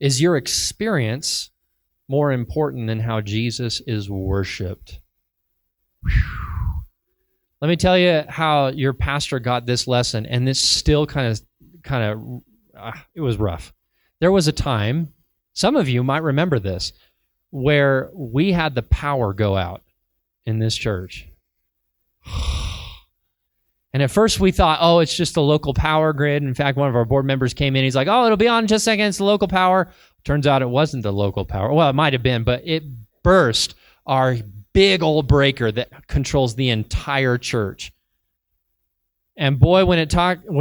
Is your experience more important than how Jesus is worshiped? Whew. Let me tell you how your pastor got this lesson, and this still kind of, it was rough. There was a time, some of you might remember this, where we had the power go out in this church. And at first we thought, oh, it's just the local power grid. In fact, one of our board members came in. He's like, oh, it'll be on in just a second. It's the local power. Turns out it wasn't the local power. Well, it might have been, but it burst our big old breaker that controls the entire church. And boy, when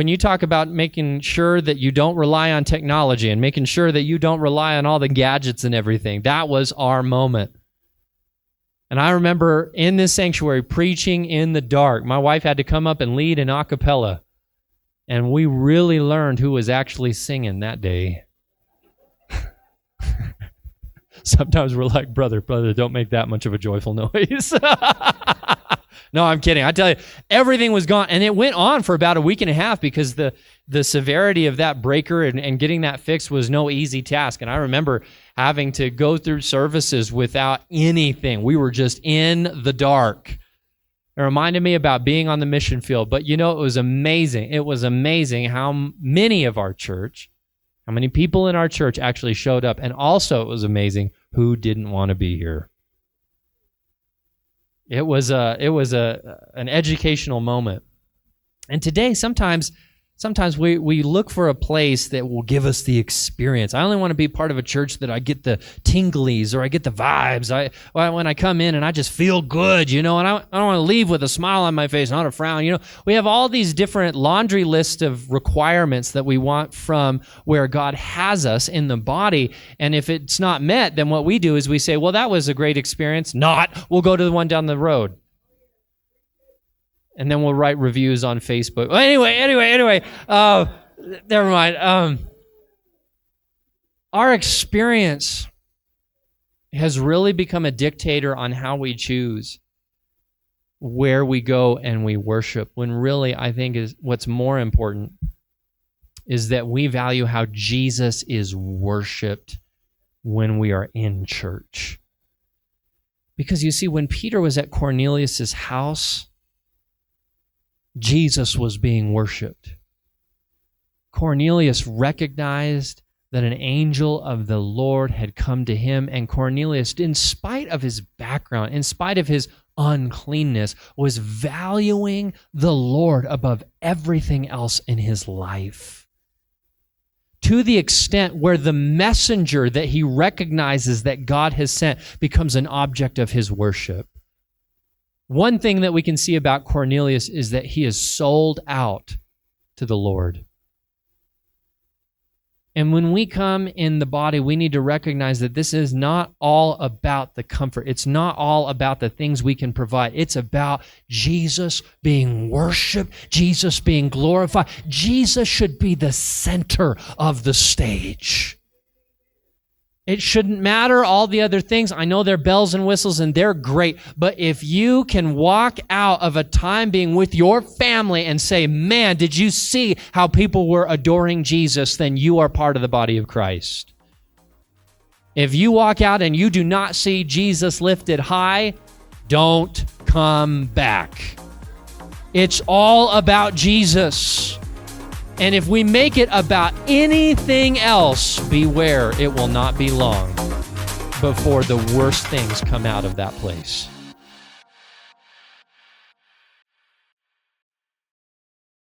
you talk about making sure that you don't rely on technology and making sure that you don't rely on all the gadgets and everything, that was our moment. And I remember in this sanctuary preaching in the dark. My wife had to come up and lead an a cappella. And we really learned who was actually singing that day. Sometimes we're like, brother, don't make that much of a joyful noise. No, I'm kidding. I tell you, everything was gone. And it went on for about a week and a half because the severity of that breaker and getting that fixed was no easy task. And I remember having to go through services without anything. We were just in the dark. It reminded me about being on the mission field. But you know, it was amazing. It was amazing how many people in our church actually showed up. And also it was amazing who didn't want to be here. It was an educational moment. And today, sometimes we look for a place that will give us the experience. I only want to be part of a church that I get the tinglies or I get the vibes. When I come in and I just feel good, and I don't want to leave with a smile on my face, not a frown. We have all these different laundry lists of requirements that we want from where God has us in the body. And if it's not met, then what we do is we say, well, that was a great experience. We'll go to the one down the road. And then we'll write reviews on Facebook. Well, anyway. Never mind. Our experience has really become a dictator on how we choose where we go and we worship. When really, I think is what's more important is that we value how Jesus is worshiped when we are in church. Because you see, when Peter was at Cornelius' house, Jesus was being worshiped. Cornelius recognized that an angel of the Lord had come to him, and Cornelius, in spite of his background, in spite of his uncleanness, was valuing the Lord above everything else in his life. To the extent where the messenger that he recognizes that God has sent becomes an object of his worship. One thing that we can see about Cornelius is that he is sold out to the Lord. And when we come in the body, we need to recognize that this is not all about the comfort. It's not all about the things we can provide. It's about Jesus being worshiped, Jesus being glorified. Jesus should be the center of the stage. It shouldn't matter all the other things. I know they're bells and whistles and they're great, but if you can walk out of a time being with your family and say, man, did you see how people were adoring Jesus, then you are part of the body of Christ. If you walk out and you do not see Jesus lifted high, don't come back. It's all about Jesus. And if we make it about anything else, beware, it will not be long before the worst things come out of that place.